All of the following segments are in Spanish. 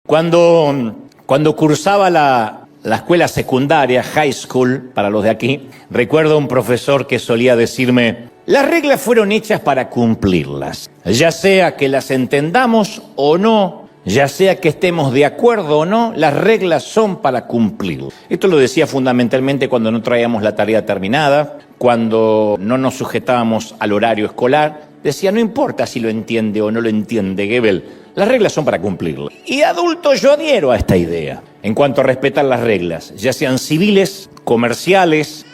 Cuando cursaba la escuela secundaria, high school, para los de aquí, recuerdo un profesor que solía decirme: las reglas fueron hechas para cumplirlas, ya sea que las entendamos o no, ya sea que estemos de acuerdo o no, las reglas son para cumplir. Esto lo decía fundamentalmente cuando no traíamos la tarea terminada, cuando no nos sujetábamos al horario escolar. Decía, no importa si lo entiende o no lo entiende Goebbels, las reglas son para cumplirlas. Y adulto yo adhiero a esta idea en cuanto a respetar las reglas, ya sean civiles, comerciales,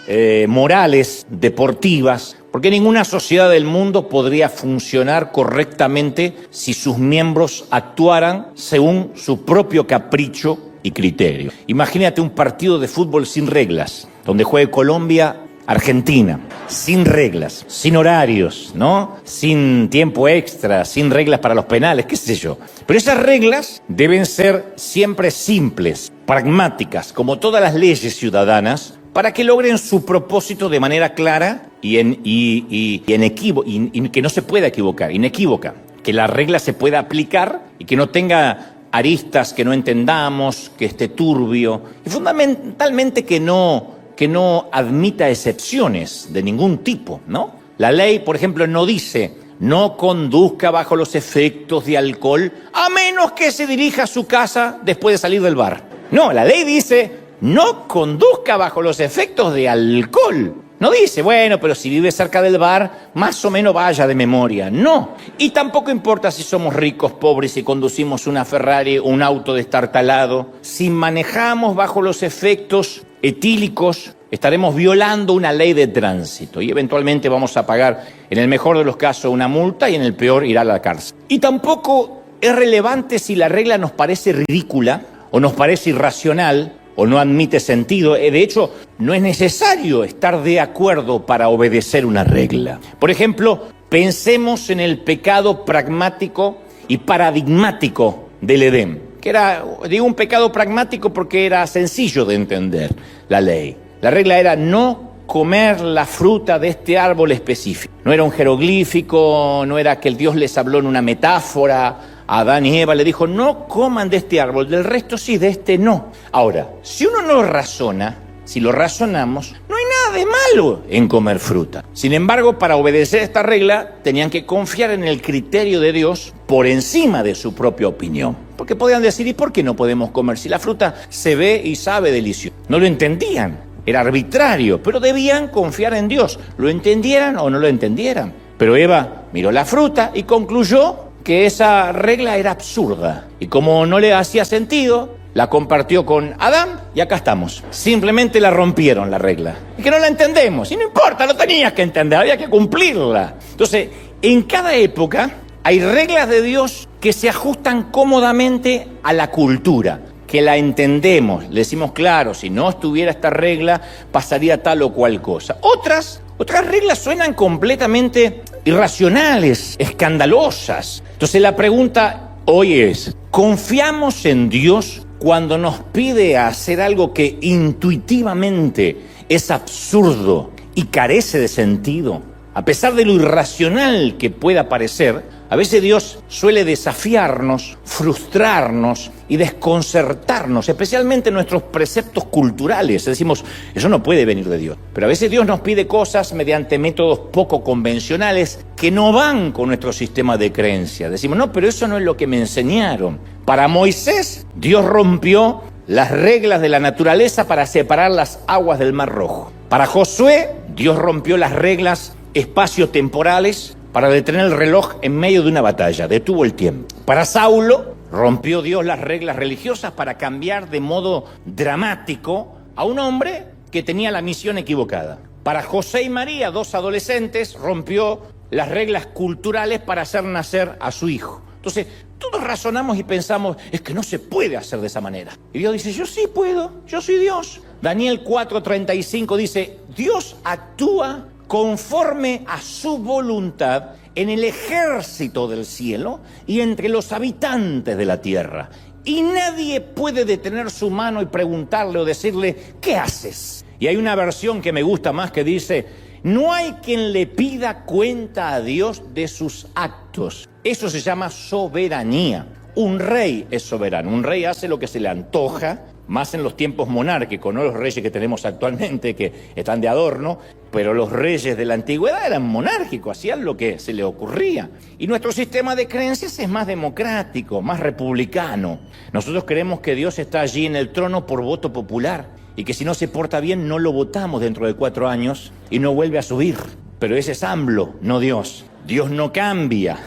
morales, deportivas, porque ninguna sociedad del mundo podría funcionar correctamente si sus miembros actuaran según su propio capricho y criterio. Imagínate un partido de fútbol sin reglas, donde juegue Colombia-Argentina, sin reglas, sin horarios, ¿no? Sin tiempo extra, sin reglas para los penales, qué sé yo. Pero esas reglas deben ser siempre simples, pragmáticas, como todas las leyes ciudadanas, para que logren su propósito de manera clara y que no se pueda equivocar, inequívoca, que la regla se pueda aplicar y que no tenga aristas que no entendamos, que esté turbio, y fundamentalmente que no admita excepciones de ningún tipo, ¿no? La ley, por ejemplo, no dice no conduzca bajo los efectos de alcohol a menos que se dirija a su casa después de salir del bar. No, la ley dice no conduzca bajo los efectos de alcohol. No dice, bueno, pero si vive cerca del bar, más o menos vaya de memoria. No. Y tampoco importa si somos ricos, pobres, si conducimos una Ferrari o un auto destartalado. Si manejamos bajo los efectos etílicos, estaremos violando una ley de tránsito y eventualmente vamos a pagar, en el mejor de los casos, una multa y en el peor irá a la cárcel. Y tampoco es relevante si la regla nos parece ridícula o nos parece irracional o no admite sentido. De hecho, no es necesario estar de acuerdo para obedecer una regla. Por ejemplo, pensemos en el pecado pragmático y paradigmático del Edén, que era, digo, un pecado pragmático porque era sencillo de entender la ley. La regla era no comer la fruta de este árbol específico. No era un jeroglífico, no era que el Dios les habló en una metáfora. A Adán y Eva le dijo, no coman de este árbol, del resto sí, de este no. Ahora, si uno no razona, si lo razonamos, no hay nada de malo en comer fruta. Sin embargo, para obedecer esta regla, tenían que confiar en el criterio de Dios por encima de su propia opinión. Porque podían decir, ¿y por qué no podemos comer si la fruta se ve y sabe delicioso? No lo entendían, era arbitrario, pero debían confiar en Dios, lo entendieran o no lo entendieran. Pero Eva miró la fruta y concluyó que esa regla era absurda. Y como no le hacía sentido, la compartió con Adán y acá estamos. Simplemente la rompieron la regla. Y que no la entendemos. Y no importa, lo tenías que entender, había que cumplirla. Entonces, en cada época hay reglas de Dios que se ajustan cómodamente a la cultura, que la entendemos. Le decimos, claro, si no estuviera esta regla, pasaría tal o cual cosa. Otras reglas suenan completamente irracionales, escandalosas. Entonces la pregunta hoy es, ¿confiamos en Dios cuando nos pide hacer algo que intuitivamente es absurdo y carece de sentido? A pesar de lo irracional que pueda parecer, a veces Dios suele desafiarnos, frustrarnos y desconcertarnos, especialmente en nuestros preceptos culturales. Decimos, eso no puede venir de Dios. Pero a veces Dios nos pide cosas mediante métodos poco convencionales que no van con nuestro sistema de creencias. Decimos, no, pero eso no es lo que me enseñaron. Para Moisés, Dios rompió las reglas de la naturaleza para separar las aguas del Mar Rojo. Para Josué, Dios rompió las reglas espaciotemporales para detener el reloj en medio de una batalla, detuvo el tiempo. Para Saulo, rompió Dios las reglas religiosas para cambiar de modo dramático a un hombre que tenía la misión equivocada. Para José y María, dos adolescentes, rompió las reglas culturales para hacer nacer a su hijo. Entonces, todos razonamos y pensamos, es que no se puede hacer de esa manera. Y Dios dice, yo sí puedo, yo soy Dios. Daniel 4:35 dice, Dios actúa conforme a su voluntad en el ejército del cielo y entre los habitantes de la tierra. Y nadie puede detener su mano y preguntarle o decirle, ¿qué haces? Y hay una versión que me gusta más que dice, no hay quien le pida cuenta a Dios de sus actos. Eso se llama soberanía. Un rey es soberano, un rey hace lo que se le antoja, más en los tiempos monárquicos, no los reyes que tenemos actualmente, que están de adorno, pero los reyes de la antigüedad eran monárquicos, hacían lo que se les ocurría. Y nuestro sistema de creencias es más democrático, más republicano. Nosotros creemos que Dios está allí en el trono por voto popular y que si no se porta bien no lo votamos dentro de 4 años y no vuelve a subir. Pero ese es AMLO, no Dios. Dios no cambia.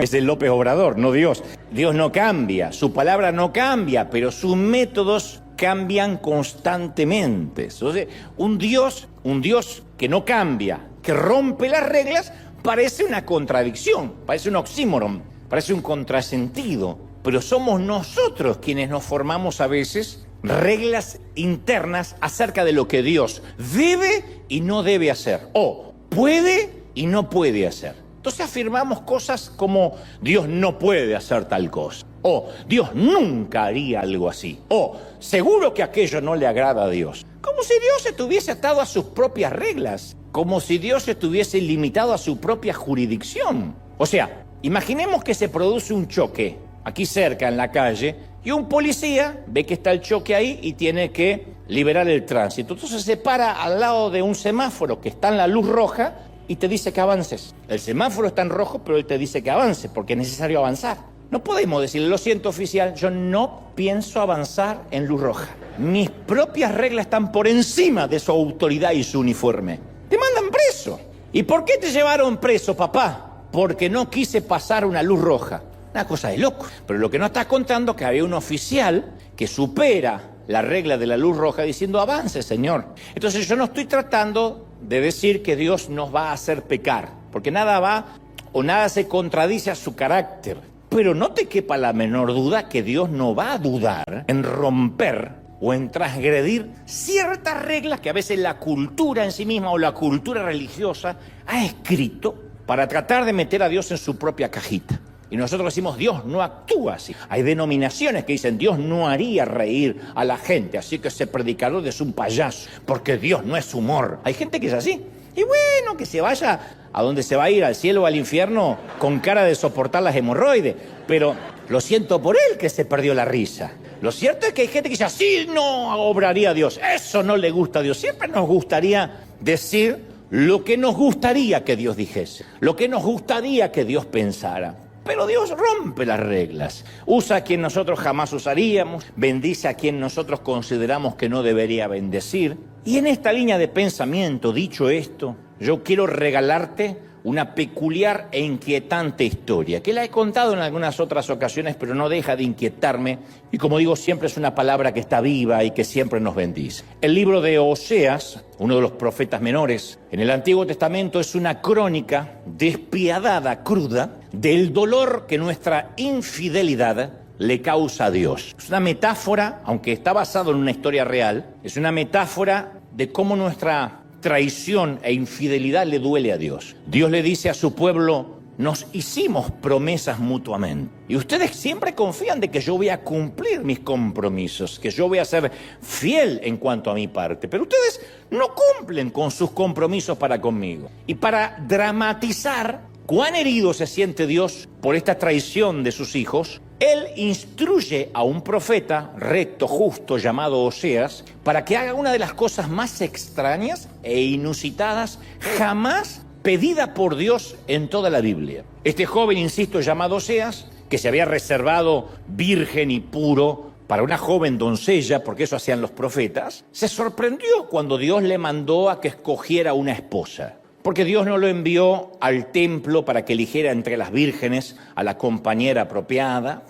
Es el López Obrador, no Dios. Dios no cambia, su palabra no cambia, pero sus métodos cambian constantemente. Entonces, un Dios que no cambia, que rompe las reglas, parece una contradicción, parece un oxímoron, parece un contrasentido. Pero somos nosotros quienes nos formamos a veces reglas internas acerca de lo que Dios debe y no debe hacer, o puede y no puede hacer. Entonces afirmamos cosas como Dios no puede hacer tal cosa, o Dios nunca haría algo así, o seguro que aquello no le agrada a Dios. Como si Dios estuviese atado a sus propias reglas, como si Dios estuviese limitado a su propia jurisdicción. O sea, imaginemos que se produce un choque aquí cerca en la calle y un policía ve que está el choque ahí y tiene que liberar el tránsito. Entonces se para al lado de un semáforo que está en la luz roja y te dice que avances. El semáforo está en rojo, pero él te dice que avances porque es necesario avanzar. No podemos decirle, lo siento oficial, yo no pienso avanzar en luz roja. Mis propias reglas están por encima de su autoridad y su uniforme. Te mandan preso. ¿Y por qué te llevaron preso, papá? Porque no quise pasar una luz roja. Una cosa de loco. Pero lo que no estás contando es que había un oficial que supera la regla de la luz roja diciendo avance, señor. Entonces yo no estoy tratando de decir que Dios nos va a hacer pecar, porque nada va o nada se contradice a su carácter. Pero no te quepa la menor duda que Dios no va a dudar en romper o en transgredir ciertas reglas que a veces la cultura en sí misma o la cultura religiosa ha escrito para tratar de meter a Dios en su propia cajita. Y nosotros decimos, Dios no actúa así. Hay denominaciones que dicen, Dios no haría reír a la gente, así que ese predicador es un payaso, porque Dios no es humor. Hay gente que es así. Y bueno, que se vaya a donde se va a ir, al cielo o al infierno, con cara de soportar las hemorroides. Pero lo siento por él que se perdió la risa. Lo cierto es que hay gente que dice, así no obraría Dios. Eso no le gusta a Dios. Siempre nos gustaría decir lo que nos gustaría que Dios dijese, lo que nos gustaría que Dios pensara. Pero Dios rompe las reglas, usa a quien nosotros jamás usaríamos, bendice a quien nosotros consideramos que no debería bendecir. Y en esta línea de pensamiento, dicho esto, yo quiero regalarte una peculiar e inquietante historia, que la he contado en algunas otras ocasiones, pero no deja de inquietarme, y como digo, siempre es una palabra que está viva y que siempre nos bendice. El libro de Oseas, uno de los profetas menores en el Antiguo Testamento, es una crónica despiadada, cruda, del dolor que nuestra infidelidad le causa a Dios. Es una metáfora, aunque está basado en una historia real, es una metáfora de cómo nuestra traición e infidelidad le duele a Dios. Dios le dice a su pueblo, nos hicimos promesas mutuamente. Y ustedes siempre confían de que yo voy a cumplir mis compromisos, que yo voy a ser fiel en cuanto a mi parte. Pero ustedes no cumplen con sus compromisos para conmigo. Y para dramatizar cuán herido se siente Dios por esta traición de sus hijos, Él instruye a un profeta recto, justo, llamado Oseas, para que haga una de las cosas más extrañas e inusitadas jamás pedida por Dios en toda la Biblia. Este joven, insisto, llamado Oseas, que se había reservado virgen y puro para una joven doncella, porque eso hacían los profetas, se sorprendió cuando Dios le mandó a que escogiera una esposa. Porque Dios no lo envió al templo para que eligiera entre las vírgenes a la compañera apropiada,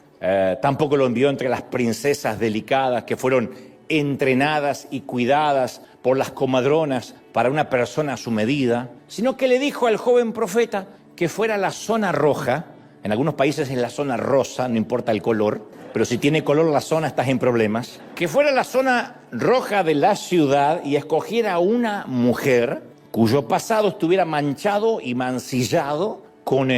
tampoco lo envió entre las princesas delicadas que fueron entrenadas y cuidadas por las comadronas para una persona a su medida, sino que le dijo al joven profeta que fuera a la zona roja. En algunos países es la zona rosa, no importa el color, pero si tiene color la zona estás en problemas. Que fuera a la zona roja de la ciudad y escogiera a una mujer cuyo pasado estuviera manchado y mancillado con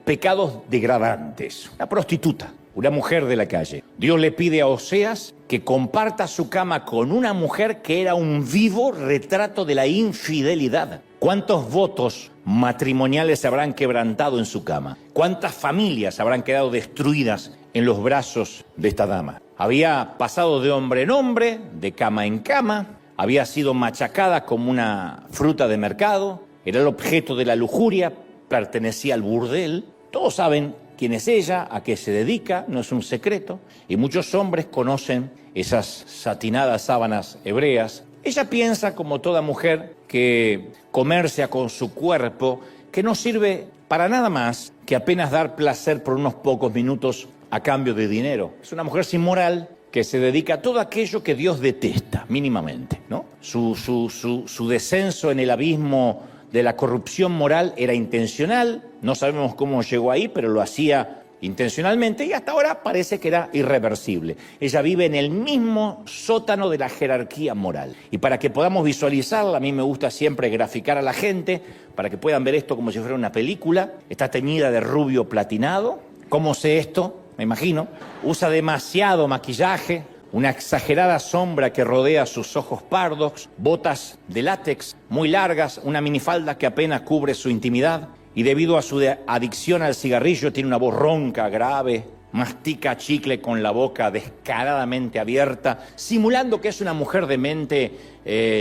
pecados degradantes. Una prostituta, una mujer de la calle. Dios le pide a Oseas que comparta su cama con una mujer que era un vivo retrato de la infidelidad. ¿Cuántos votos matrimoniales se habrán quebrantado en su cama? ¿Cuántas familias habrán quedado destruidas en los brazos de esta dama. Había pasado de hombre en hombre, de cama en cama, había sido machacada como una fruta de mercado, era el objeto de la lujuria, pertenecía al burdel. Todos saben quién es ella, a qué se dedica, no es un secreto, y muchos hombres conocen esas satinadas sábanas hebreas. Ella piensa, como toda mujer, que comercia con su cuerpo, que no sirve para nada más que apenas dar placer por unos pocos minutos a cambio de dinero. Es una mujer sin moral que se dedica a todo aquello que Dios detesta, mínimamente, ¿no? Su descenso en el abismo de la corrupción moral era intencional, no sabemos cómo llegó ahí, pero lo hacía intencionalmente y hasta ahora parece que era irreversible. Ella vive en el mismo sótano de la jerarquía moral. Y para que podamos visualizarla, a mí me gusta siempre graficar a la gente, para que puedan ver esto como si fuera una película. Está teñida de rubio platinado. ¿Cómo sé esto? Me imagino. Usa demasiado maquillaje, una exagerada sombra que rodea sus ojos pardos, botas de látex muy largas, una minifalda que apenas cubre su intimidad y debido a su adicción al cigarrillo tiene una voz ronca, grave, mastica chicle con la boca descaradamente abierta, simulando que es una mujer de mente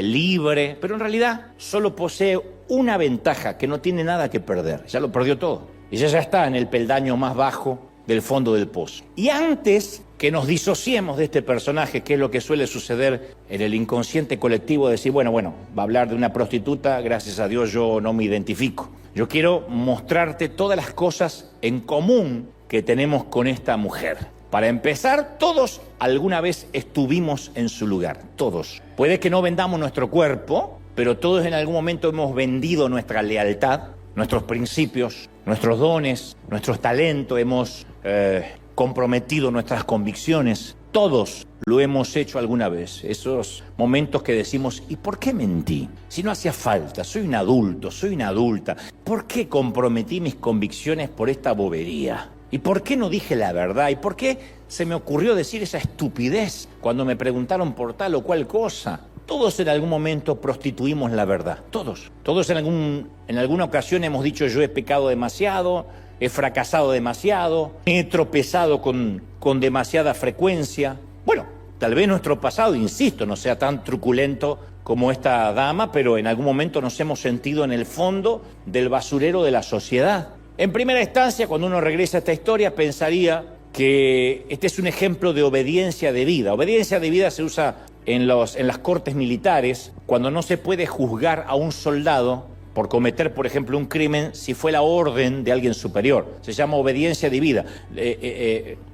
libre, pero en realidad solo posee una ventaja, que no tiene nada que perder, ya lo perdió todo. Ella ya está en el peldaño más bajo del fondo del pozo. Y antes que nos disociemos de este personaje, que es lo que suele suceder en el inconsciente colectivo, de decir, bueno, va a hablar de una prostituta, gracias a Dios yo no me identifico. Yo quiero mostrarte todas las cosas en común que tenemos con esta mujer. Para empezar, todos alguna vez estuvimos en su lugar, todos. Puede que no vendamos nuestro cuerpo, pero todos en algún momento hemos vendido nuestra lealtad, nuestros principios, nuestros dones, nuestros talentos, hemos comprometido nuestras convicciones. Todos lo hemos hecho alguna vez. Esos momentos que decimos, ¿y por qué mentí? Si no hacía falta, soy un adulto, soy una adulta. ¿Por qué comprometí mis convicciones por esta bobería? ¿Y por qué no dije la verdad? ¿Y por qué se me ocurrió decir esa estupidez cuando me preguntaron por tal o cual cosa? Todos en algún momento prostituimos la verdad, todos. Todos en alguna ocasión hemos dicho yo he pecado demasiado, he fracasado demasiado, he tropezado con demasiada frecuencia. Bueno, tal vez nuestro pasado, insisto, no sea tan truculento como esta dama, pero en algún momento nos hemos sentido en el fondo del basurero de la sociedad. En primera instancia, cuando uno regresa a esta historia, pensaría que este es un ejemplo de obediencia debida. Obediencia debida se usa en las cortes militares cuando no se puede juzgar a un soldado por cometer, por ejemplo, un crimen si fue la orden de alguien superior. Se llama obediencia debida.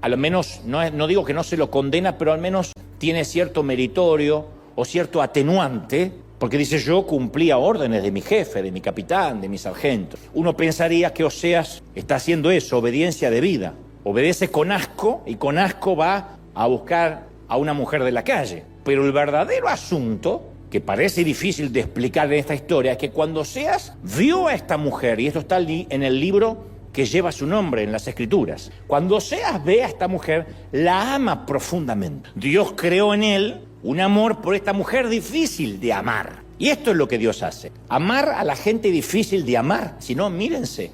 A lo menos, no digo que no se lo condena, pero al menos tiene cierto meritorio o cierto atenuante, porque dice yo cumplía órdenes de mi jefe, de mi capitán, de mi sargento. Uno pensaría que Oseas está haciendo eso, obediencia debida. Obedece con asco y con asco va a buscar a una mujer de la calle. Pero el verdadero asunto, que parece difícil de explicar en esta historia, es que cuando Oseas vio a esta mujer, y esto está en el libro que lleva su nombre en las Escrituras, cuando Oseas ve a esta mujer, la ama profundamente. Dios creó en él un amor por esta mujer difícil de amar. Y esto es lo que Dios hace, amar a la gente difícil de amar. Si no, mírense.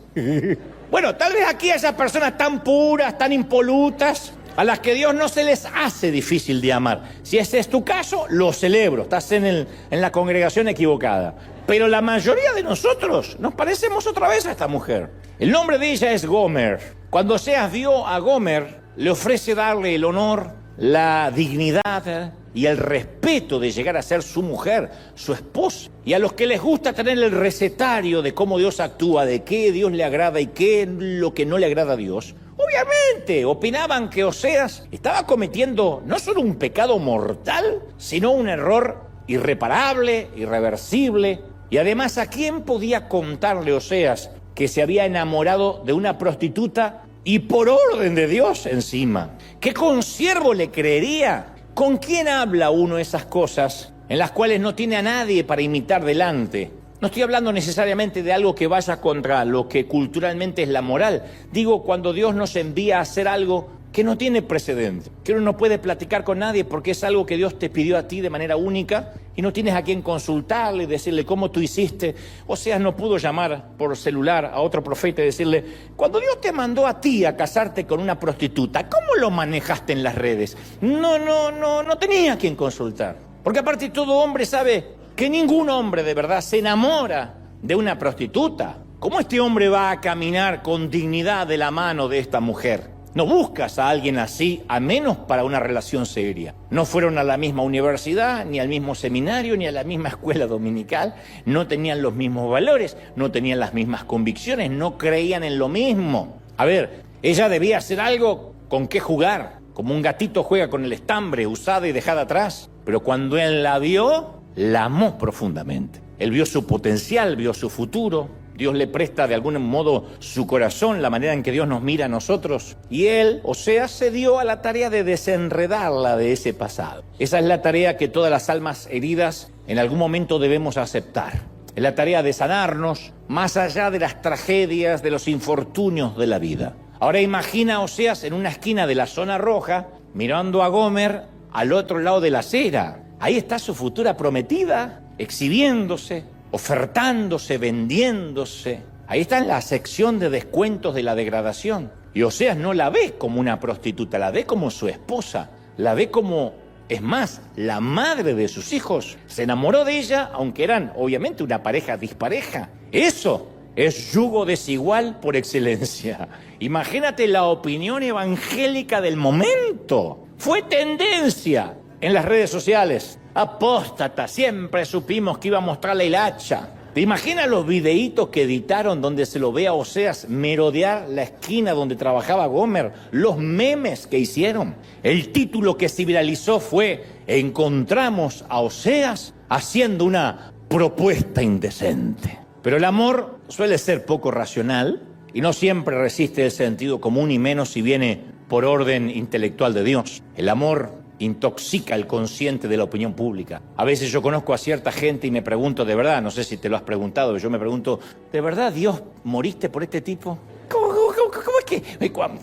Bueno, tal vez aquí haya personas tan puras, tan impolutas, a las que Dios no se les hace difícil de amar. Si ese es tu caso, lo celebro, estás en la congregación equivocada. Pero la mayoría de nosotros nos parecemos otra vez a esta mujer. El nombre de ella es Gomer. Cuando Oseas vio a Gomer, le ofrece darle el honor, la dignidad y el respeto de llegar a ser su mujer, su esposa. Y a los que les gusta tener el recetario de cómo Dios actúa, de qué Dios le agrada y qué es lo que no le agrada a Dios, obviamente opinaban que Oseas estaba cometiendo no solo un pecado mortal, sino un error irreparable, irreversible. Y además, ¿a quién podía contarle Oseas que se había enamorado de una prostituta y por orden de Dios encima? ¿Qué consiervo le creería? ¿Con quién habla uno esas cosas en las cuales no tiene a nadie para imitar delante? No estoy hablando necesariamente de algo que vaya contra lo que culturalmente es la moral. Digo, cuando Dios nos envía a hacer algo que no tiene precedente, que uno no puede platicar con nadie porque es algo que Dios te pidió a ti de manera única y no tienes a quien consultarle y decirle cómo tú hiciste. Oseas no pudo llamar por celular a otro profeta y decirle, cuando Dios te mandó a ti a casarte con una prostituta, ¿cómo lo manejaste en las redes? No tenía a quien consultar. Porque aparte todo hombre sabe que ningún hombre de verdad se enamora de una prostituta. ¿Cómo este hombre va a caminar con dignidad de la mano de esta mujer? No buscas a alguien así, a menos para una relación seria. No fueron a la misma universidad, ni al mismo seminario, ni a la misma escuela dominical. No tenían los mismos valores, no tenían las mismas convicciones, no creían en lo mismo. A ver, ella debía hacer algo con qué jugar, como un gatito juega con el estambre, usada y dejada atrás. Pero cuando él la vio, la amó profundamente. Él vio su potencial, vio su futuro. Dios le presta de algún modo su corazón, la manera en que Dios nos mira a nosotros. Y él, Oseas, se dio a la tarea de desenredarla de ese pasado. Esa es la tarea que todas las almas heridas en algún momento debemos aceptar. Es la tarea de sanarnos más allá de las tragedias, de los infortunios de la vida. Ahora imagina a Oseas en una esquina de la zona roja, mirando a Gomer al otro lado de la acera. Ahí está su futura prometida, exhibiéndose, ofertándose, vendiéndose. Ahí está en la sección de descuentos de la degradación. Y Oseas no la ve como una prostituta, la ve como su esposa, la ve como, es más, la madre de sus hijos. Se enamoró de ella, aunque eran obviamente una pareja dispareja. Eso es yugo desigual por excelencia. Imagínate la opinión evangélica del momento. Fue tendencia en las redes sociales. Apóstata, siempre supimos que iba a mostrar la hilacha. ¿Te imaginas los videitos que editaron donde se lo ve a Oseas merodear la esquina donde trabajaba Gomer? Los memes que hicieron. El título que se viralizó fue: encontramos a Oseas haciendo una propuesta indecente. Pero el amor suele ser poco racional y no siempre resiste el sentido común, y menos si viene por orden intelectual de Dios. El amor intoxica el consciente de la opinión pública. A veces yo conozco a cierta gente y me pregunto, de verdad, no sé si te lo has preguntado, yo me pregunto, ¿de verdad Dios moriste por este tipo? ¿Cómo es que?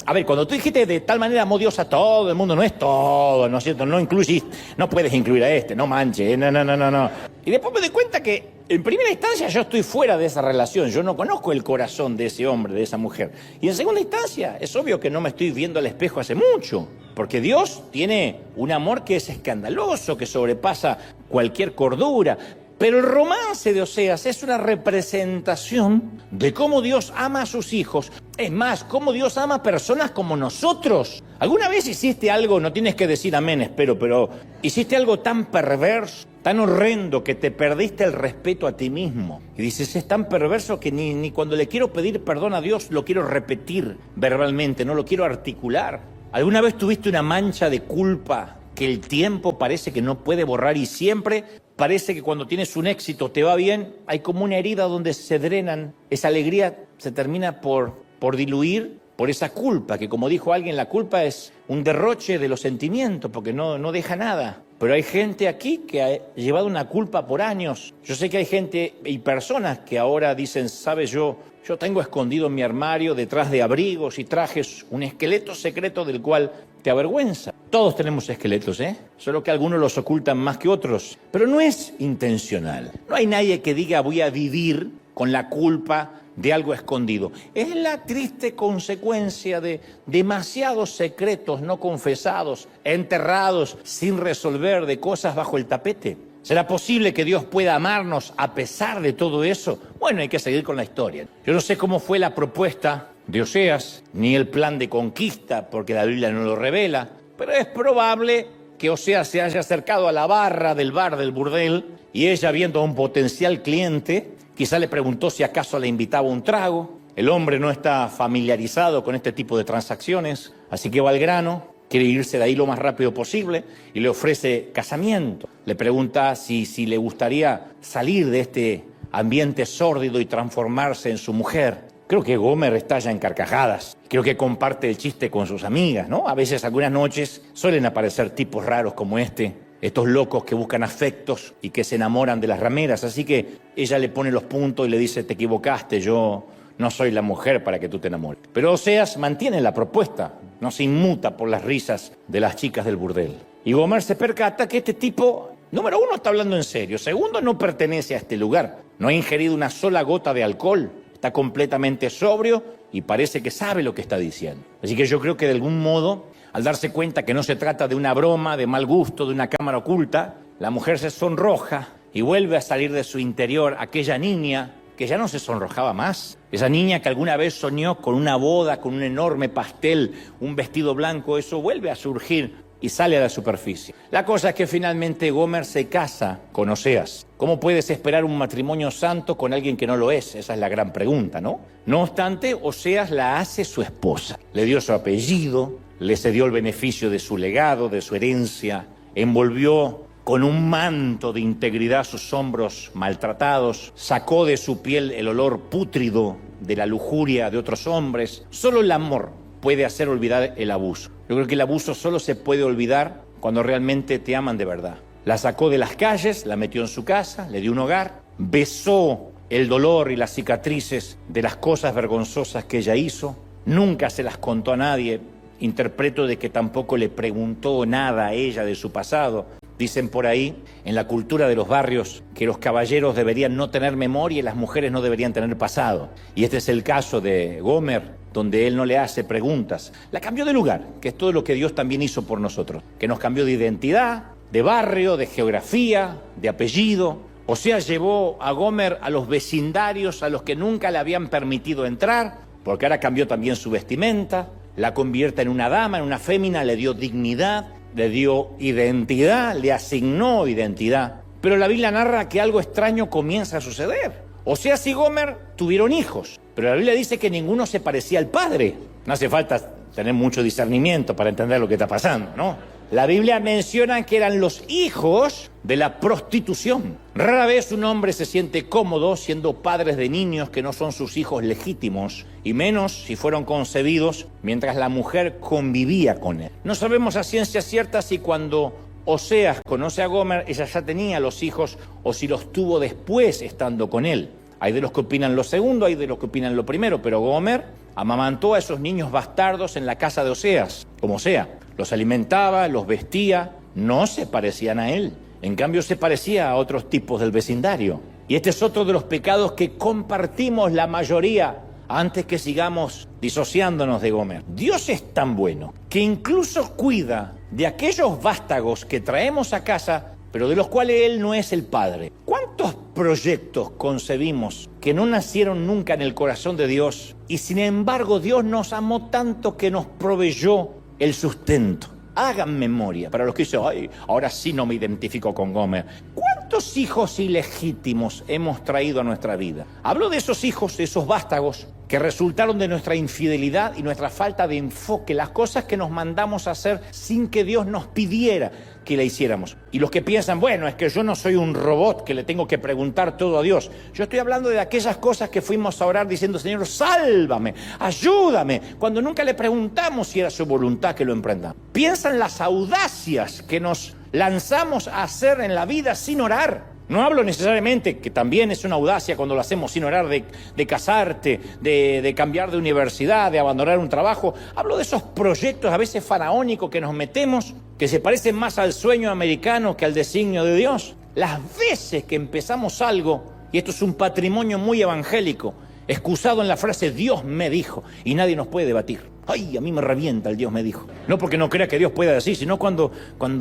A ver, cuando tú dijiste de tal manera amó Dios a todo el mundo, no es todo, ¿no es cierto? No incluyes, no puedes incluir a este, no manches, no. Y después me doy cuenta que en primera instancia yo estoy fuera de esa relación, yo no conozco el corazón de ese hombre, de esa mujer. Y en segunda instancia, es obvio que no me estoy viendo al espejo hace mucho, porque Dios tiene un amor que es escandaloso, que sobrepasa cualquier cordura. Pero el romance de Oseas es una representación de cómo Dios ama a sus hijos. Es más, cómo Dios ama a personas como nosotros. ¿Alguna vez hiciste algo, no tienes que decir amén, espero, pero hiciste algo tan perverso, tan horrendo, que te perdiste el respeto a ti mismo? Y dices, es tan perverso que ni cuando le quiero pedir perdón a Dios lo quiero repetir verbalmente, no lo quiero articular. ¿Alguna vez tuviste una mancha de culpa que el tiempo parece que no puede borrar y siempre parece que cuando tienes un éxito te va bien? Hay como una herida donde se drenan, esa alegría se termina por diluir por esa culpa, que como dijo alguien, la culpa es un derroche de los sentimientos porque no deja nada. Pero hay gente aquí que ha llevado una culpa por años. Yo sé que hay gente y personas que ahora dicen, sabes, yo tengo escondido en mi armario, detrás de abrigos y trajes, un esqueleto secreto del cual te avergüenza. Todos tenemos esqueletos, solo que algunos los ocultan más que otros. Pero no es intencional. No hay nadie que diga voy a vivir con la culpa de algo escondido. Es la triste consecuencia de demasiados secretos no confesados, enterrados sin resolver, de cosas bajo el tapete. ¿Será posible que Dios pueda amarnos a pesar de todo eso? Bueno, hay que seguir con la historia. Yo no sé cómo fue la propuesta de Oseas, ni el plan de conquista, porque la Biblia no lo revela, pero es probable que Oseas se haya acercado a la barra del bar del burdel y ella, viendo a un potencial cliente, quizá le preguntó si acaso le invitaba un trago. El hombre no está familiarizado con este tipo de transacciones, así que va al grano, quiere irse de ahí lo más rápido posible y le ofrece casamiento. Le pregunta si le gustaría salir de este ambiente sórdido y transformarse en su mujer. Creo que Gomer estalla en carcajadas. Creo que comparte el chiste con sus amigas, ¿no? A veces, algunas noches, suelen aparecer tipos raros como estos locos que buscan afectos y que se enamoran de las rameras. Así que ella le pone los puntos y le dice, te equivocaste, yo no soy la mujer para que tú te enamores. Pero Oseas mantiene la propuesta, no se inmuta por las risas de las chicas del burdel. Y Gomer se percata que este tipo, número uno, está hablando en serio. Segundo, no pertenece a este lugar. No ha ingerido una sola gota de alcohol. Está completamente sobrio y parece que sabe lo que está diciendo. Así que yo creo que de algún modo, al darse cuenta que no se trata de una broma, de mal gusto, de una cámara oculta, la mujer se sonroja y vuelve a salir de su interior aquella niña que ya no se sonrojaba más. Esa niña que alguna vez soñó con una boda, con un enorme pastel, un vestido blanco, eso vuelve a surgir y sale a la superficie. La cosa es que finalmente Gomer se casa con Oseas. ¿Cómo puedes esperar un matrimonio santo con alguien que no lo es? Esa es la gran pregunta, ¿no? No obstante, Oseas la hace su esposa. Le dio su apellido, le cedió el beneficio de su legado, de su herencia, envolvió con un manto de integridad sus hombros maltratados, sacó de su piel el olor pútrido de la lujuria de otros hombres. Solo el amor puede hacer olvidar el abuso. Yo creo que el abuso solo se puede olvidar cuando realmente te aman de verdad. La sacó de las calles, la metió en su casa, le dio un hogar, besó el dolor y las cicatrices de las cosas vergonzosas que ella hizo, nunca se las contó a nadie. Interpreto de que tampoco le preguntó nada a ella de su pasado. Dicen por ahí, en la cultura de los barrios, que los caballeros deberían no tener memoria y las mujeres no deberían tener pasado. Y este es el caso de Gomer, donde él no le hace preguntas. La cambió de lugar, que es todo lo que Dios también hizo por nosotros. Que nos cambió de identidad, de barrio, de geografía, de apellido. Oseas llevó a Gomer a los vecindarios a los que nunca le habían permitido entrar, porque ahora cambió también su vestimenta, la convierte en una dama, en una fémina, le dio dignidad, le dio identidad, le asignó identidad. Pero la Biblia narra que algo extraño comienza a suceder. Oseas y Gomer tuvieron hijos, pero la Biblia dice que ninguno se parecía al padre. No hace falta tener mucho discernimiento para entender lo que está pasando, ¿no? La Biblia menciona que eran los hijos de la prostitución. Rara vez un hombre se siente cómodo siendo padres de niños que no son sus hijos legítimos, y menos si fueron concebidos mientras la mujer convivía con él. No sabemos a ciencia cierta si cuando Oseas conoce a Gomer, ella ya tenía los hijos o si los tuvo después estando con él. Hay de los que opinan lo segundo, hay de los que opinan lo primero, pero Gomer amamantó a esos niños bastardos en la casa de Oseas, como sea. Los alimentaba, los vestía, no se parecían a él. En cambio, se parecía a otros tipos del vecindario. Y este es otro de los pecados que compartimos la mayoría antes que sigamos disociándonos de Gomer. Dios es tan bueno que incluso cuida de aquellos vástagos que traemos a casa, pero de los cuales Él no es el padre. ¿Cuántos proyectos concebimos que no nacieron nunca en el corazón de Dios y sin embargo Dios nos amó tanto que nos proveyó el sustento? Hagan memoria para los que dicen, ay, ahora sí no me identifico con Gomer. ¿Cuántos hijos ilegítimos hemos traído a nuestra vida? Hablo de esos hijos, de esos vástagos que resultaron de nuestra infidelidad y nuestra falta de enfoque, las cosas que nos mandamos a hacer sin que Dios nos pidiera que la hiciéramos. Y los que piensan, bueno, es que yo no soy un robot que le tengo que preguntar todo a Dios. Yo estoy hablando de aquellas cosas que fuimos a orar diciendo, Señor, sálvame, ayúdame, cuando nunca le preguntamos si era su voluntad que lo emprendamos. Piensan las audacias que nos lanzamos a hacer en la vida sin orar. No hablo necesariamente, que también es una audacia cuando lo hacemos sin orar, de casarte, de cambiar de universidad, de abandonar un trabajo. Hablo de esos proyectos a veces faraónicos que nos metemos, que se parecen más al sueño americano que al designio de Dios. Las veces que empezamos algo, y esto es un patrimonio muy evangélico, excusado en la frase Dios me dijo, y nadie nos puede debatir. Ay, a mí me revienta el Dios me dijo. No porque no crea que Dios pueda decir, sino cuando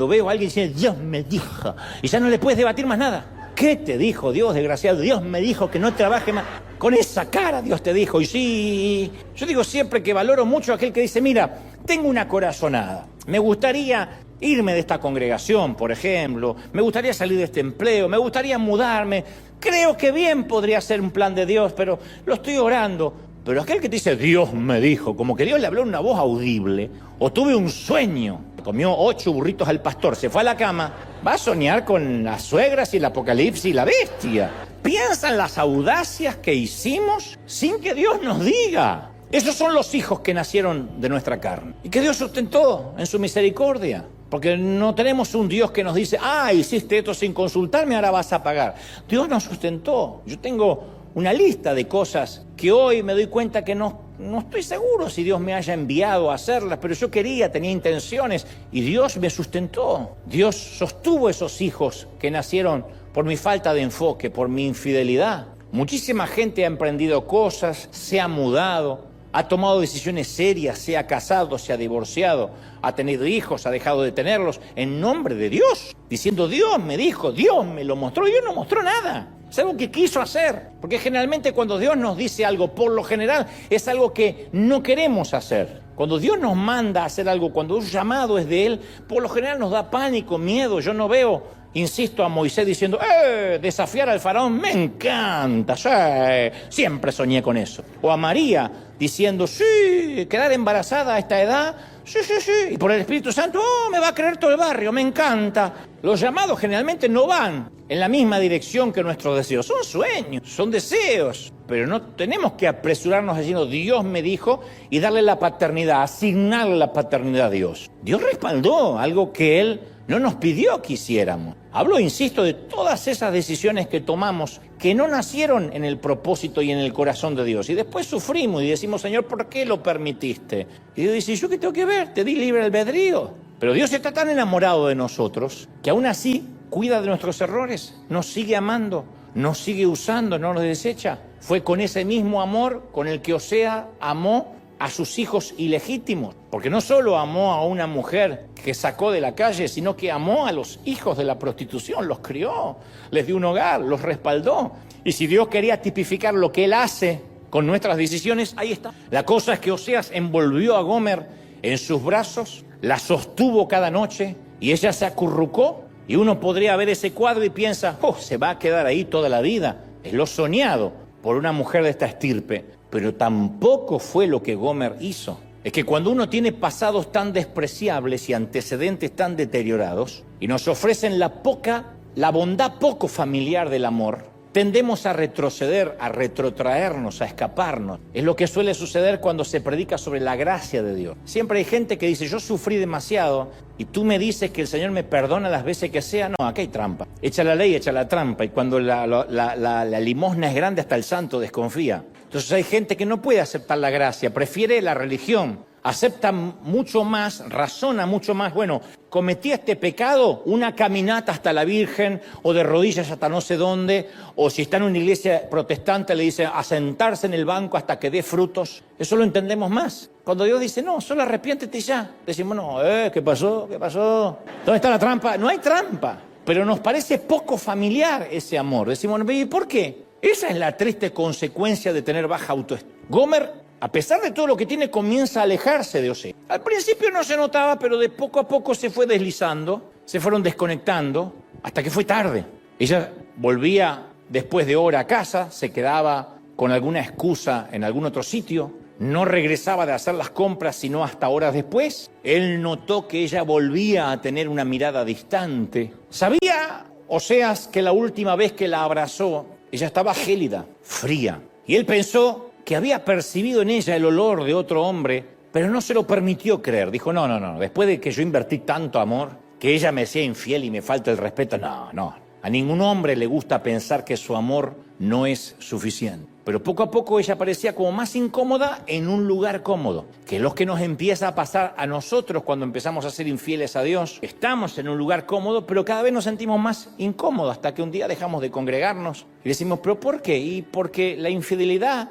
veo a alguien diciendo Dios me dijo, y ya no le puedes debatir más nada. ¿Qué te dijo Dios, desgraciado? Dios me dijo que no trabaje más. Con esa cara Dios te dijo. Y sí, yo digo siempre que valoro mucho a aquel que dice, mira, tengo una corazonada. Me gustaría irme de esta congregación, por ejemplo. Me gustaría salir de este empleo. Me gustaría mudarme. Creo que bien podría ser un plan de Dios, pero lo estoy orando. Pero aquel que te dice, Dios me dijo, como que Dios le habló en una voz audible, o tuve un sueño, comió 8 burritos al pastor, se fue a la cama, va a soñar con las suegras y el apocalipsis y la bestia. Piensa en las audacias que hicimos sin que Dios nos diga. Esos son los hijos que nacieron de nuestra carne y que Dios sustentó en su misericordia. Porque no tenemos un Dios que nos dice, hiciste esto sin consultarme, ahora vas a pagar. Dios nos sustentó. Yo tengo una lista de cosas que hoy me doy cuenta que no estoy seguro si Dios me haya enviado a hacerlas, pero yo tenía intenciones y Dios me sustentó. Dios sostuvo esos hijos que nacieron por mi falta de enfoque, por mi infidelidad. Muchísima gente ha emprendido cosas, se ha mudado, ha tomado decisiones serias, se ha casado, se ha divorciado, ha tenido hijos, ha dejado de tenerlos, en nombre de Dios, diciendo Dios me dijo, Dios me lo mostró, Dios no mostró nada. Es algo que quiso hacer, porque generalmente cuando Dios nos dice algo, por lo general, es algo que no queremos hacer. Cuando Dios nos manda a hacer algo, cuando un llamado es de Él, por lo general nos da pánico, miedo. Yo no veo, insisto, a Moisés diciendo, desafiar al faraón, me encanta, sí, siempre soñé con eso. O a María diciendo, sí, quedar embarazada a esta edad, sí, y por el Espíritu Santo, me va a creer todo el barrio, me encanta. Los llamados generalmente no van en la misma dirección que nuestros deseos. Son sueños, son deseos, pero no tenemos que apresurarnos diciendo Dios me dijo y darle la paternidad, asignarle la paternidad a Dios. Dios respaldó algo que Él no nos pidió que hiciéramos. Hablo, insisto, de todas esas decisiones que tomamos que no nacieron en el propósito y en el corazón de Dios. Y después sufrimos y decimos, Señor, ¿por qué lo permitiste? Y Dios dice, ¿yo qué tengo que ver? Te di libre albedrío. Pero Dios está tan enamorado de nosotros que aún así cuida de nuestros errores, nos sigue amando, nos sigue usando, no nos desecha. Fue con ese mismo amor con el que Osea amó a sus hijos ilegítimos, porque no solo amó a una mujer que sacó de la calle, sino que amó a los hijos de la prostitución, los crió, les dio un hogar, los respaldó. Y si Dios quería tipificar lo que Él hace con nuestras decisiones, ahí está. La cosa es que Oseas envolvió a Gomer en sus brazos, la sostuvo cada noche y ella se acurrucó. Y uno podría ver ese cuadro y piensa, se va a quedar ahí toda la vida. Es lo soñado por una mujer de esta estirpe. Pero tampoco fue lo que Gomer hizo. Es que cuando uno tiene pasados tan despreciables y antecedentes tan deteriorados, y nos ofrecen la bondad poco familiar del amor, tendemos a retroceder, a retrotraernos, a escaparnos. Es lo que suele suceder cuando se predica sobre la gracia de Dios. Siempre hay gente que dice, yo sufrí demasiado y tú me dices que el Señor me perdona las veces que sea. No, acá hay trampa. Echa la ley, echa la trampa. Y cuando la limosna es grande, hasta el santo desconfía. Entonces hay gente que no puede aceptar la gracia, prefiere la religión. Acepta mucho más, razona mucho más. Bueno, cometí este pecado, una caminata hasta la Virgen o de rodillas hasta no sé dónde, o si está en una iglesia protestante le dice a sentarse en el banco hasta que dé frutos. Eso lo entendemos más. Cuando Dios dice, no, solo arrepiéntete y ya. Decimos, no, ¿qué pasó? ¿Qué pasó? ¿Dónde está la trampa? No hay trampa, pero nos parece poco familiar ese amor. Decimos, ¿y por qué? Esa es la triste consecuencia de tener baja autoestima. Gomer, a pesar de todo lo que tiene, comienza a alejarse de Osea. Al principio no se notaba, pero de poco a poco se fue deslizando, se fueron desconectando, hasta que fue tarde. Ella volvía después de hora a casa, se quedaba con alguna excusa en algún otro sitio, no regresaba de hacer las compras sino hasta horas después. Él notó que ella volvía a tener una mirada distante. Sabía Oseas que la última vez que la abrazó, ella estaba gélida, fría, y él pensó que había percibido en ella el olor de otro hombre, pero no se lo permitió creer. Dijo, no, después de que yo invertí tanto amor, que ella me sea infiel y me falta el respeto, no. A ningún hombre le gusta pensar que su amor no es suficiente. Pero poco a poco ella parecía como más incómoda en un lugar cómodo, que es lo que nos empieza a pasar a nosotros cuando empezamos a ser infieles a Dios. Estamos en un lugar cómodo, pero cada vez nos sentimos más incómodos hasta que un día dejamos de congregarnos y decimos, ¿pero por qué? Y porque la infidelidad,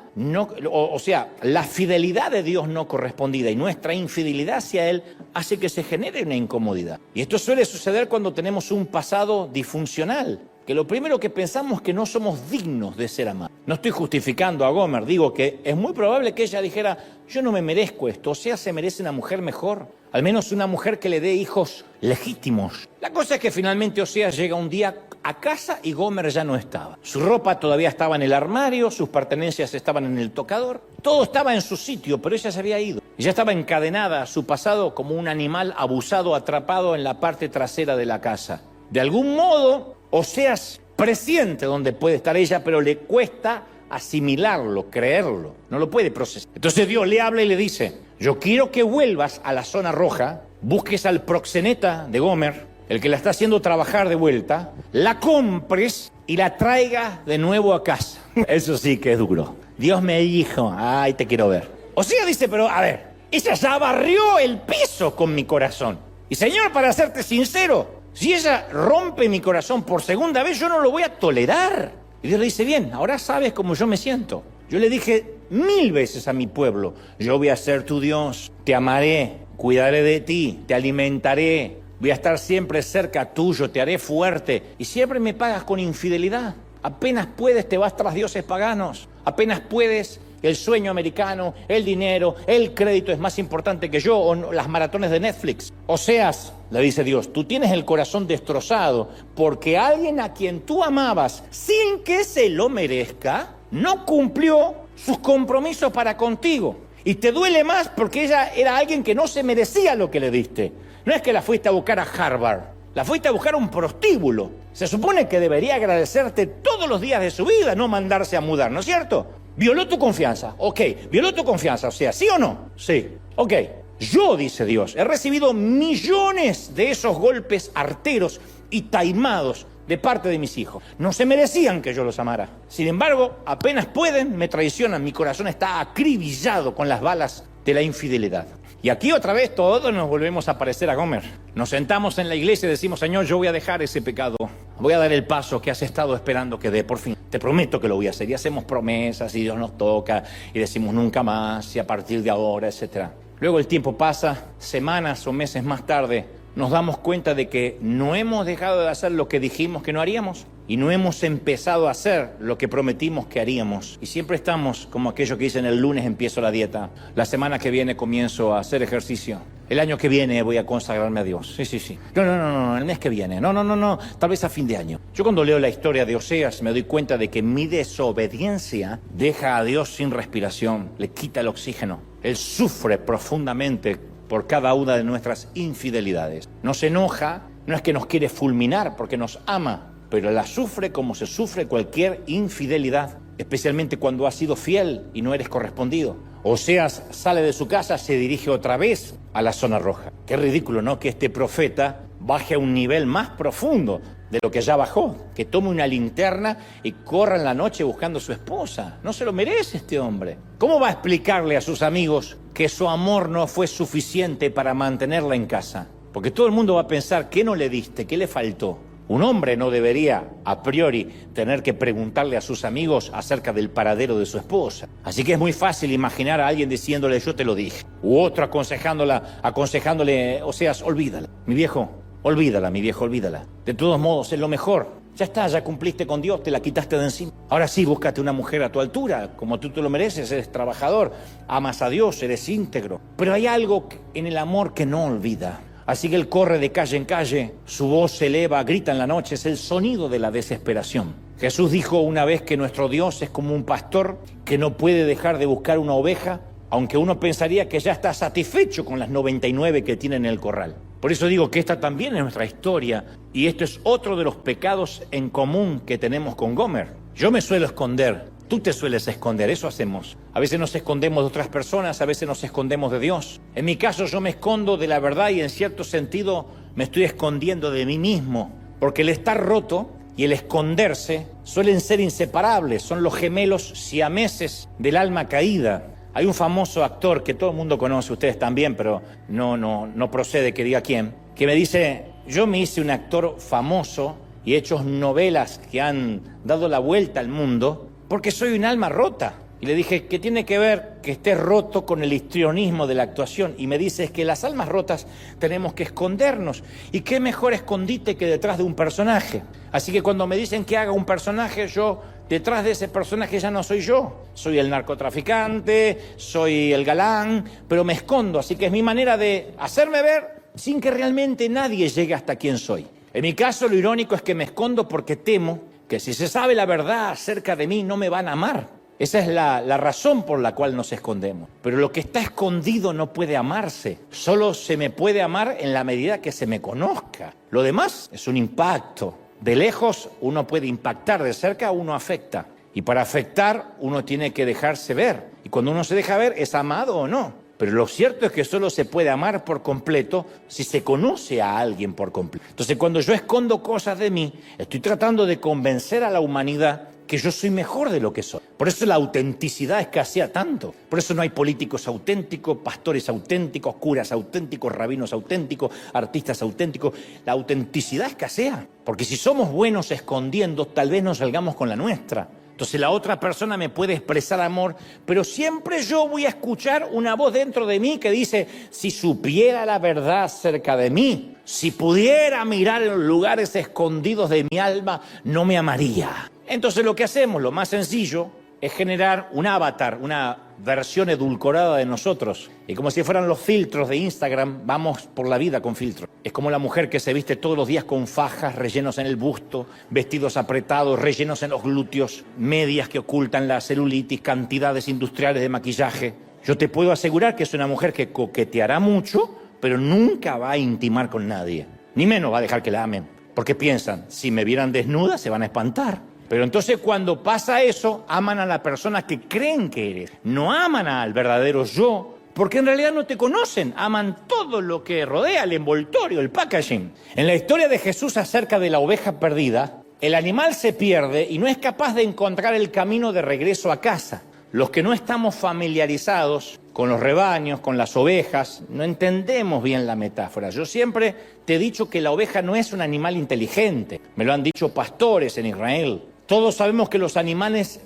la fidelidad de Dios no correspondida y nuestra infidelidad hacia Él hace que se genere una incomodidad. Y esto suele suceder cuando tenemos un pasado disfuncional, que lo primero que pensamos es que no somos dignos de ser amados. No estoy justificando a Gomer, digo que es muy probable que ella dijera, yo no me merezco esto, Osea se merece una mujer mejor, al menos una mujer que le dé hijos legítimos. La cosa es que finalmente Osea llega un día a casa y Gomer ya no estaba. Su ropa todavía estaba en el armario, sus pertenencias estaban en el tocador, todo estaba en su sitio, pero ella se había ido. Ella estaba encadenada a su pasado como un animal abusado, atrapado en la parte trasera de la casa. De algún modo, Oseas presiente dónde puede estar ella, pero le cuesta asimilarlo, creerlo, no lo puede procesar. Entonces Dios le habla y le dice, yo quiero que vuelvas a la zona roja, busques al proxeneta de Gomer, el que la está haciendo trabajar de vuelta, la compres y la traigas de nuevo a casa. Eso sí que es duro. Dios me dijo, ay, te quiero ver. O sea, dice, pero a ver, ella ya barrió el piso con mi corazón. Y Señor, para serte sincero, si ella rompe mi corazón por segunda vez, yo no lo voy a tolerar. Y Dios le dice, bien, ahora sabes cómo yo me siento. Yo le dije 1000 veces a mi pueblo, yo voy a ser tu Dios, te amaré, cuidaré de ti, te alimentaré, voy a estar siempre cerca tuyo, te haré fuerte. Y siempre me pagas con infidelidad. Apenas puedes, te vas tras dioses paganos. Apenas puedes, el sueño americano, el dinero, el crédito es más importante que yo, o las maratones de Netflix. Oseas, le dice Dios, tú tienes el corazón destrozado porque alguien a quien tú amabas sin que se lo merezca, no cumplió sus compromisos para contigo. Y te duele más porque ella era alguien que no se merecía lo que le diste. No es que la fuiste a buscar a Harvard, la fuiste a buscar a un prostíbulo. Se supone que debería agradecerte todos los días de su vida, no mandarse a mudar, ¿no es cierto? Violó tu confianza, ok, violó tu confianza, o sea, ¿sí o no? Sí, ok. Yo, dice Dios, he recibido millones de esos golpes arteros y taimados de parte de mis hijos. No se merecían que yo los amara. Sin embargo, apenas pueden, me traicionan. Mi corazón está acribillado con las balas de la infidelidad. Y aquí otra vez todos nos volvemos a parecer a Gomer. Nos sentamos en la iglesia y decimos, Señor, yo voy a dejar ese pecado. Voy a dar el paso que has estado esperando que dé. Por fin, te prometo que lo voy a hacer. Y hacemos promesas y Dios nos toca y decimos nunca más y a partir de ahora, etc. Luego el tiempo pasa, semanas o meses más tarde, nos damos cuenta de que no hemos dejado de hacer lo que dijimos que no haríamos y no hemos empezado a hacer lo que prometimos que haríamos. Y siempre estamos como aquellos que dicen el lunes empiezo la dieta, la semana que viene comienzo a hacer ejercicio, el año que viene voy a consagrarme a Dios. Sí. No, el mes que viene. No, tal vez a fin de año. Yo cuando leo la historia de Oseas me doy cuenta de que mi desobediencia deja a Dios sin respiración, le quita el oxígeno. Él sufre profundamente por cada una de nuestras infidelidades. Nos enoja, no es que nos quiere fulminar porque nos ama, pero la sufre como se sufre cualquier infidelidad, especialmente cuando has sido fiel y no eres correspondido. Oseas sale de su casa, se dirige otra vez a la zona roja. Qué ridículo, ¿no? Que este profeta baje a un nivel más profundo de lo que ya bajó, que tome una linterna y corra en la noche buscando a su esposa. No se lo merece este hombre. ¿Cómo va a explicarle a sus amigos que su amor no fue suficiente para mantenerla en casa? Porque todo el mundo va a pensar, ¿qué no le diste? ¿Qué le faltó? Un hombre no debería, a priori, tener que preguntarle a sus amigos acerca del paradero de su esposa. Así que es muy fácil imaginar a alguien diciéndole, yo te lo dije. U otro aconsejándole, Oseas, olvídala. Mi viejo, olvídala. De todos modos, es lo mejor. Ya está, ya cumpliste con Dios, te la quitaste de encima. Ahora sí, búscate una mujer a tu altura, como tú te lo mereces, eres trabajador, amas a Dios, eres íntegro. Pero hay algo en el amor que no olvida. Así que él corre de calle en calle, su voz se eleva, grita en la noche, es el sonido de la desesperación. Jesús dijo una vez que nuestro Dios es como un pastor que no puede dejar de buscar una oveja, aunque uno pensaría que ya está satisfecho con las 99 que tiene en el corral. Por eso digo que esta también es nuestra historia y esto es otro de los pecados en común que tenemos con Gomer. Yo me suelo esconder, tú te sueles esconder, eso hacemos. A veces nos escondemos de otras personas, a veces nos escondemos de Dios. En mi caso yo me escondo de la verdad y en cierto sentido me estoy escondiendo de mí mismo, porque el estar roto y el esconderse suelen ser inseparables, son los gemelos siameses del alma caída. Hay un famoso actor que todo el mundo conoce, ustedes también, pero no procede que diga quién, que me dice, yo me hice un actor famoso y he hecho novelas que han dado la vuelta al mundo porque soy un alma rota. Y le dije, ¿qué tiene que ver que esté roto con el histrionismo de la actuación? Y me dice, es que las almas rotas tenemos que escondernos. ¿Y qué mejor escondite que detrás de un personaje? Así que cuando me dicen que haga un personaje, yo detrás de ese personaje ya no soy yo. Soy el narcotraficante, soy el galán, pero me escondo. Así que es mi manera de hacerme ver sin que realmente nadie llegue hasta quien soy. En mi caso, lo irónico es que me escondo porque temo que si se sabe la verdad acerca de mí, no me van a amar. Esa es la razón por la cual nos escondemos. Pero lo que está escondido no puede amarse. Solo se me puede amar en la medida que se me conozca. Lo demás es un impacto. De lejos uno puede impactar, de cerca uno afecta. Y para afectar uno tiene que dejarse ver. Y cuando uno se deja ver, ¿es amado o no? Pero lo cierto es que solo se puede amar por completo si se conoce a alguien por completo. Entonces, cuando yo escondo cosas de mí, estoy tratando de convencer a la humanidad que yo soy mejor de lo que soy. Por eso la autenticidad escasea tanto. Por eso no hay políticos auténticos, pastores auténticos, curas auténticos, rabinos auténticos, artistas auténticos. La autenticidad escasea. Porque si somos buenos escondiendo, tal vez no salgamos con la nuestra. Entonces la otra persona me puede expresar amor, pero siempre yo voy a escuchar una voz dentro de mí que dice, si supiera la verdad cerca de mí, si pudiera mirar en los lugares escondidos de mi alma, no me amaría. Entonces lo que hacemos, lo más sencillo, es generar un avatar, una versión edulcorada de nosotros. Y como si fueran los filtros de Instagram, vamos por la vida con filtros. Es como la mujer que se viste todos los días con fajas, rellenos en el busto, vestidos apretados, rellenos en los glúteos, medias que ocultan la celulitis, cantidades industriales de maquillaje. Yo te puedo asegurar que es una mujer que coqueteará mucho, pero nunca va a intimar con nadie. Ni menos va a dejar que la amen. Porque piensan, si me vieran desnuda se van a espantar. Pero entonces cuando pasa eso, aman a la persona que creen que eres. No aman al verdadero yo, porque en realidad no te conocen. Aman todo lo que rodea, el envoltorio, el packaging. En la historia de Jesús acerca de la oveja perdida, el animal se pierde y no es capaz de encontrar el camino de regreso a casa. Los que no estamos familiarizados con los rebaños, con las ovejas, no entendemos bien la metáfora. Yo siempre te he dicho que la oveja no es un animal inteligente. Me lo han dicho pastores en Israel. Todos sabemos que los animales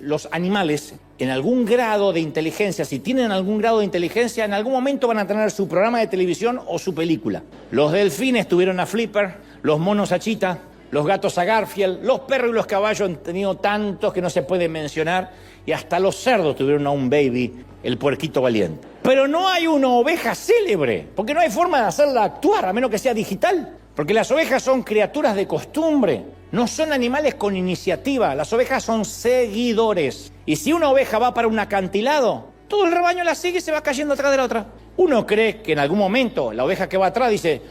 en algún grado de inteligencia, si tienen algún grado de inteligencia, en algún momento van a tener su programa de televisión o su película. Los delfines tuvieron a Flipper, los monos a Cheetah, los gatos a Garfield, los perros y los caballos han tenido tantos que no se pueden mencionar, y hasta los cerdos tuvieron a un baby, el puerquito valiente. Pero no hay una oveja célebre, porque no hay forma de hacerla actuar, a menos que sea digital. Porque las ovejas son criaturas de costumbre, no son animales con iniciativa, las ovejas son seguidores. Y si una oveja va para un acantilado, todo el rebaño la sigue y se va cayendo atrás de la otra. Uno cree que en algún momento la oveja que va atrás dice,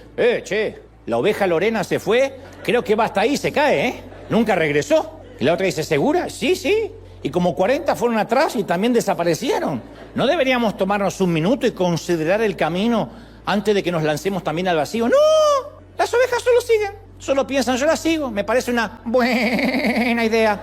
la oveja Lorena se fue, creo que va hasta ahí, se cae, nunca regresó. Y la otra dice, ¿segura? Sí. Y como 40 fueron atrás y también desaparecieron. ¿No deberíamos tomarnos un minuto y considerar el camino antes de que nos lancemos también al vacío? ¡No! Las ovejas solo siguen, solo piensan, yo las sigo, me parece una buena idea.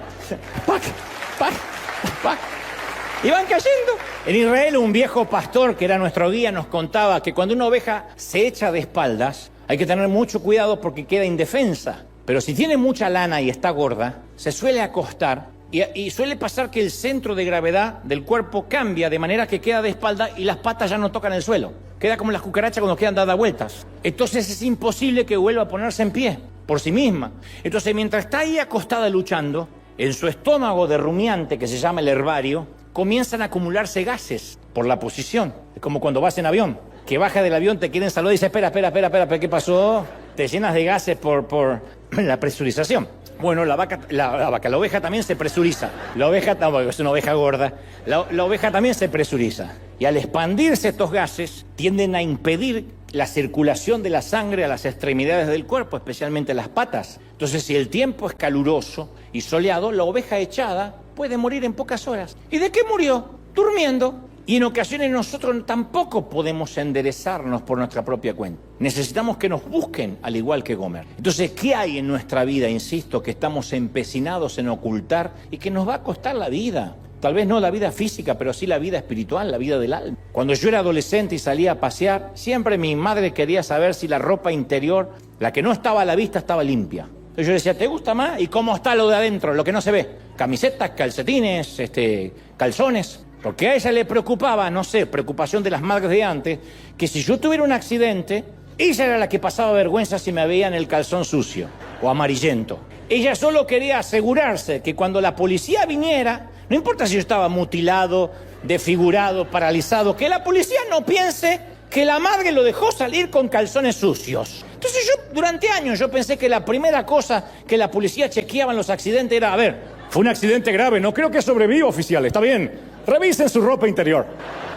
Y van cayendo. En Israel un viejo pastor que era nuestro guía nos contaba que cuando una oveja se echa de espaldas, hay que tener mucho cuidado porque queda indefensa. Pero si tiene mucha lana y está gorda, se suele acostar y suele pasar que el centro de gravedad del cuerpo cambia de manera que queda de espalda y las patas ya no tocan el suelo. Queda como las cucarachas cuando quedan dadas vueltas. Entonces es imposible que vuelva a ponerse en pie por sí misma. Entonces mientras está ahí acostada luchando, en su estómago de rumiante que se llama el herbario, comienzan a acumularse gases por la posición. Es como cuando vas en avión, que baja del avión, te quieren saludar y dices, espera, ¿qué pasó? Te llenas de gases por la presurización. Bueno, la oveja también se presuriza. La oveja, es una oveja gorda, la oveja también se presuriza. Y al expandirse estos gases, tienden a impedir la circulación de la sangre a las extremidades del cuerpo, especialmente las patas. Entonces, si el tiempo es caluroso y soleado, la oveja echada puede morir en pocas horas. ¿Y de qué murió? Durmiendo. Y en ocasiones nosotros tampoco podemos enderezarnos por nuestra propia cuenta. Necesitamos que nos busquen al igual que Gomer. Entonces, ¿qué hay en nuestra vida, insisto, que estamos empecinados en ocultar y que nos va a costar la vida? Tal vez no la vida física, pero sí la vida espiritual, la vida del alma. Cuando yo era adolescente y salía a pasear, siempre mi madre quería saber si la ropa interior, la que no estaba a la vista, estaba limpia. Entonces yo decía, ¿te gusta más? ¿Y cómo está lo de adentro, lo que no se ve? Camisetas, calcetines, calzones. Porque a ella le preocupaba, preocupación de las madres de antes, que si yo tuviera un accidente, ella era la que pasaba vergüenza si me veía en el calzón sucio o amarillento. Ella solo quería asegurarse que cuando la policía viniera, no importa si yo estaba mutilado, desfigurado, paralizado, que la policía no piense que la madre lo dejó salir con calzones sucios. Entonces durante años yo pensé que la primera cosa que la policía chequeaba en los accidentes era, fue un accidente grave, no creo que sobreviva, oficial, está bien. Revisen su ropa interior.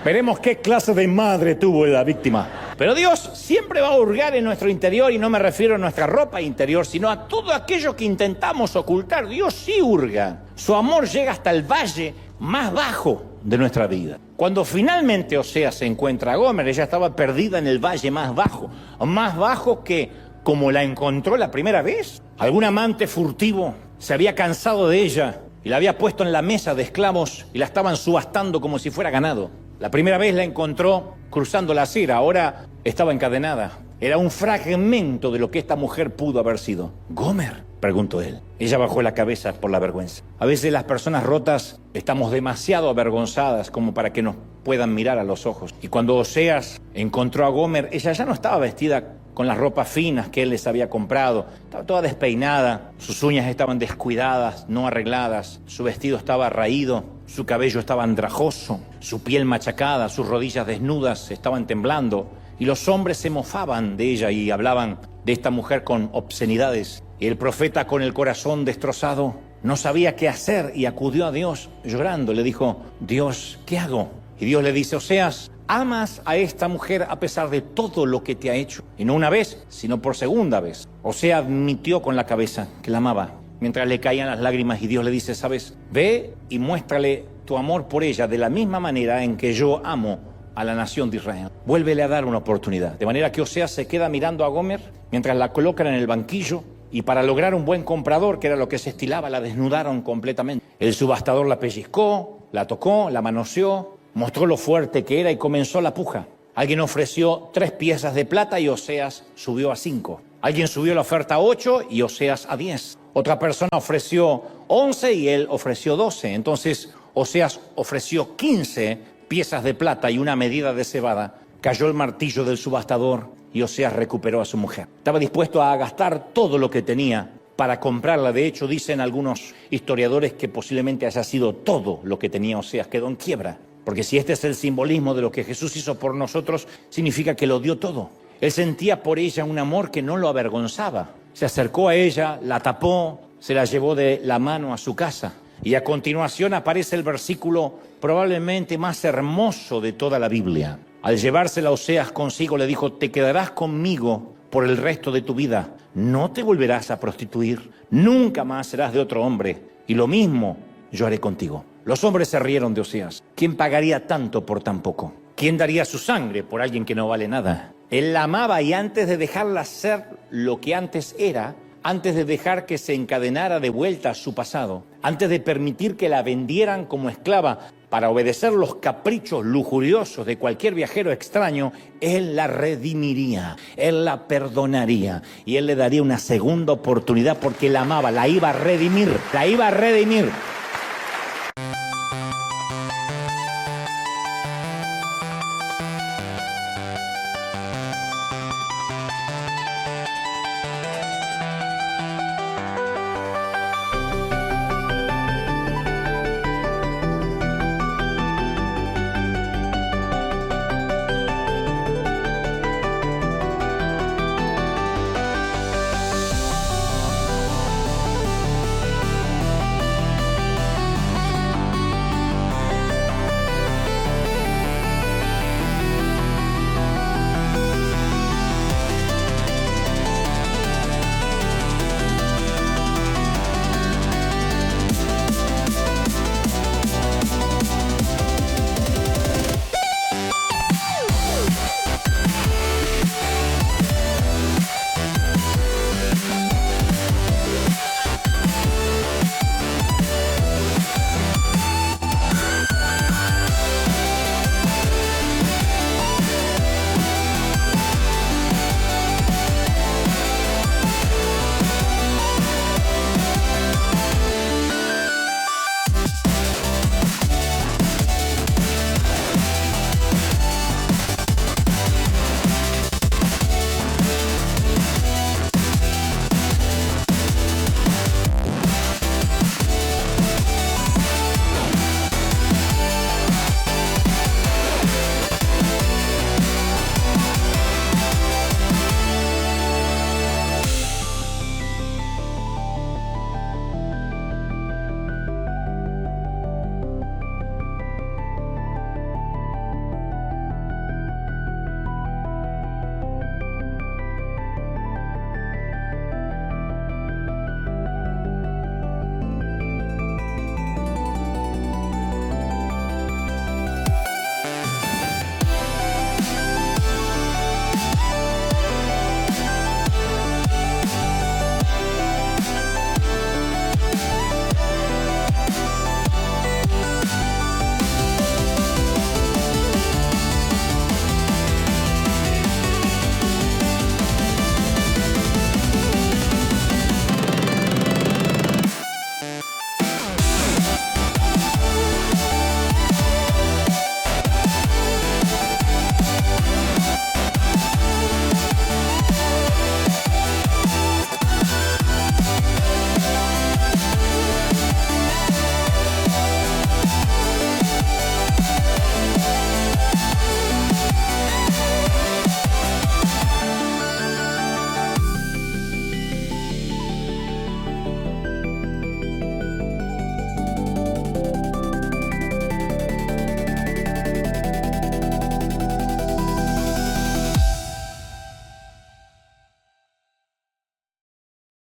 Veremos qué clase de madre tuvo la víctima. Pero Dios siempre va a hurgar en nuestro interior, y no me refiero a nuestra ropa interior, sino a todo aquello que intentamos ocultar. Dios sí hurga. Su amor llega hasta el valle más bajo de nuestra vida. Cuando finalmente Oseas se encuentra a Gomer, ella estaba perdida en el valle más bajo que como la encontró la primera vez. Algún amante furtivo se había cansado de ella y la había puesto en la mesa de esclavos y la estaban subastando como si fuera ganado. La primera vez la encontró cruzando la acera, ahora estaba encadenada. Era un fragmento de lo que esta mujer pudo haber sido. ¿Gomer?, preguntó él. Ella bajó la cabeza por la vergüenza. A veces las personas rotas estamos demasiado avergonzadas como para que nos puedan mirar a los ojos. Y cuando Oseas encontró a Gomer, ella ya no estaba vestida con las ropas finas que él les había comprado. Estaba toda despeinada, sus uñas estaban descuidadas, no arregladas, su vestido estaba raído, su cabello estaba andrajoso, su piel machacada, sus rodillas desnudas estaban temblando. Y los hombres se mofaban de ella y hablaban de esta mujer con obscenidades. Y el profeta, con el corazón destrozado, no sabía qué hacer y acudió a Dios llorando. Le dijo: Dios, ¿qué hago? Y Dios le dice: Oseas, amas a esta mujer a pesar de todo lo que te ha hecho. Y no una vez, sino por segunda vez. Oseas admitió con la cabeza que la amaba, mientras le caían las lágrimas, y Dios le dice: ¿sabes? Ve y muéstrale tu amor por ella de la misma manera en que yo amo a la nación de Israel. Vuélvele a dar una oportunidad. De manera que Oseas se queda mirando a Gomer mientras la colocan en el banquillo, y para lograr un buen comprador, que era lo que se estilaba, la desnudaron completamente. El subastador la pellizcó, la tocó, la manoseó, mostró lo fuerte que era y comenzó la puja. Alguien ofreció 3 piezas de plata y Oseas subió a 5. Alguien subió la oferta a 8 y Oseas a 10. Otra persona ofreció 11 y él ofreció 12. Entonces Oseas ofreció 15 piezas de plata y una medida de cebada. Cayó el martillo del subastador y Oseas recuperó a su mujer. Estaba dispuesto a gastar todo lo que tenía para comprarla. De hecho, dicen algunos historiadores que posiblemente haya sido todo lo que tenía Oseas. Quedó en quiebra. Porque si este es el simbolismo de lo que Jesús hizo por nosotros, significa que lo dio todo. Él sentía por ella un amor que no lo avergonzaba. Se acercó a ella, la tapó, se la llevó de la mano a su casa. Y a continuación aparece el versículo probablemente más hermoso de toda la Biblia. Al llevársela Oseas consigo, le dijo: te quedarás conmigo por el resto de tu vida. No te volverás a prostituir. Nunca más serás de otro hombre. Y lo mismo yo haré contigo. Los hombres se rieron de Oseas. ¿Quién pagaría tanto por tan poco? ¿Quién daría su sangre por alguien que no vale nada? Él la amaba, y antes de dejarla ser lo que antes era, antes de dejar que se encadenara de vuelta a su pasado, antes de permitir que la vendieran como esclava para obedecer los caprichos lujuriosos de cualquier viajero extraño, él la redimiría, él la perdonaría y él le daría una segunda oportunidad porque la amaba, la iba a redimir, la iba a redimir.